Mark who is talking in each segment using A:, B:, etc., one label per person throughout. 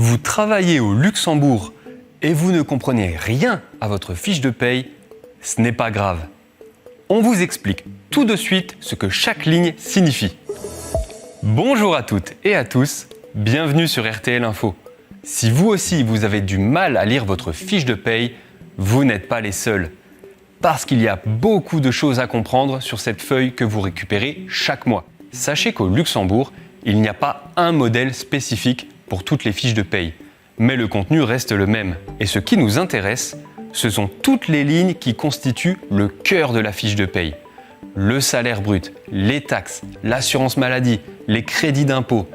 A: Vous travaillez au Luxembourg et vous ne comprenez rien à votre fiche de paye, ce n'est pas grave. On vous explique tout de suite ce que chaque ligne signifie. Bonjour à toutes et à tous, bienvenue sur RTL Info. Si vous aussi vous avez du mal à lire votre fiche de paye, vous n'êtes pas les seuls. Parce qu'il y a beaucoup de choses à comprendre sur cette feuille que vous récupérez chaque mois. Sachez qu'au Luxembourg, il n'y a pas un modèle spécifique pour toutes les fiches de paye. Mais le contenu reste le même. Et ce qui nous intéresse, ce sont toutes les lignes qui constituent le cœur de la fiche de paye. Le salaire brut, les taxes, l'assurance maladie, les crédits d'impôt.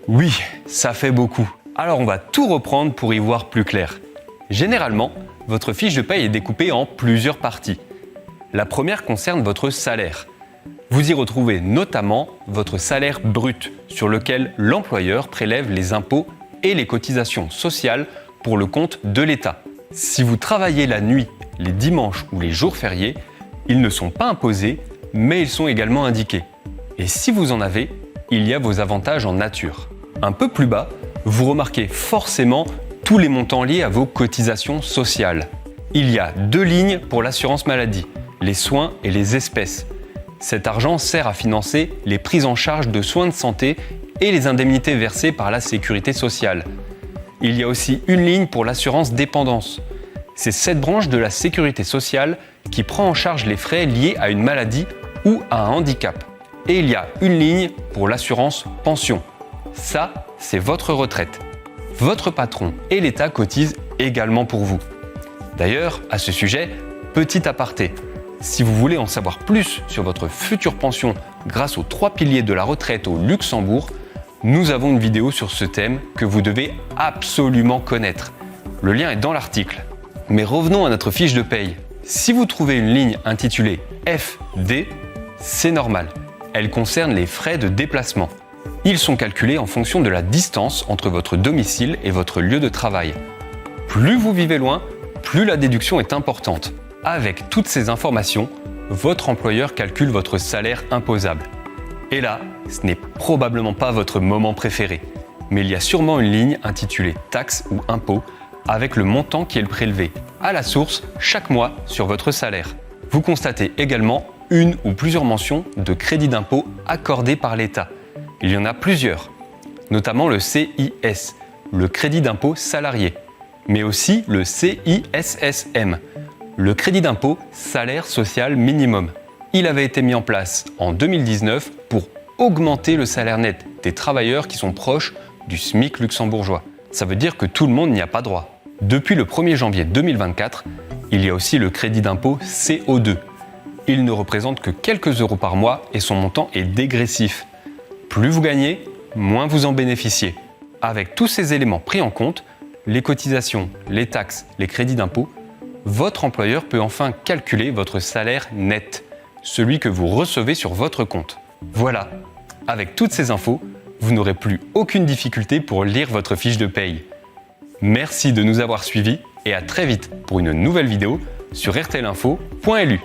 A: Oui, ça fait beaucoup. Alors on va tout reprendre pour y voir plus clair. Généralement, votre fiche de paye est découpée en plusieurs parties. La première concerne votre salaire. Vous y retrouvez notamment votre salaire brut, sur lequel l'employeur prélève les impôts et les cotisations sociales pour le compte de l'État. Si vous travaillez la nuit, les dimanches ou les jours fériés, ils ne sont pas imposés, mais ils sont également indiqués. Et si vous en avez, il y a vos avantages en nature. Un peu plus bas, vous remarquez forcément tous les montants liés à vos cotisations sociales. Il y a 2 lignes pour l'assurance maladie, les soins et les espèces. Cet argent sert à financer les prises en charge de soins de santé et les indemnités versées par la sécurité sociale. Il y a aussi une ligne pour l'assurance dépendance. C'est cette branche de la sécurité sociale qui prend en charge les frais liés à une maladie ou à un handicap. Et il y a une ligne pour l'assurance pension. Ça, c'est votre retraite. Votre patron et l'État cotisent également pour vous. D'ailleurs, à ce sujet, petit aparté. Si vous voulez en savoir plus sur votre future pension grâce aux 3 piliers de la retraite au Luxembourg, nous avons une vidéo sur ce thème que vous devez absolument connaître. Le lien est dans l'article. Mais revenons à notre fiche de paye. Si vous trouvez une ligne intitulée FD, c'est normal. Elle concerne les frais de déplacement. Ils sont calculés en fonction de la distance entre votre domicile et votre lieu de travail. Plus vous vivez loin, plus la déduction est importante. Avec toutes ces informations, votre employeur calcule votre salaire imposable. Et là, ce n'est probablement pas votre moment préféré, mais il y a sûrement une ligne intitulée taxes ou impôts avec le montant qui est prélevé à la source chaque mois sur votre salaire. Vous constatez également une ou plusieurs mentions de crédit d'impôt accordé par l'État. Il y en a plusieurs, notamment le CIS, le crédit d'impôt salarié, mais aussi le CISSM, le crédit d'impôt salaire social minimum. Il avait été mis en place en 2019 pour augmenter le salaire net des travailleurs qui sont proches du SMIC luxembourgeois. Ça veut dire que tout le monde n'y a pas droit. Depuis le 1er janvier 2024, il y a aussi le crédit d'impôt CO2. Il ne représente que quelques euros par mois et son montant est dégressif. Plus vous gagnez, moins vous en bénéficiez. Avec tous ces éléments pris en compte, les cotisations, les taxes, les crédits d'impôt, votre employeur peut enfin calculer votre salaire net, celui que vous recevez sur votre compte. Voilà, avec toutes ces infos, vous n'aurez plus aucune difficulté pour lire votre fiche de paye. Merci de nous avoir suivis et à très vite pour une nouvelle vidéo sur rtlinfo.lu.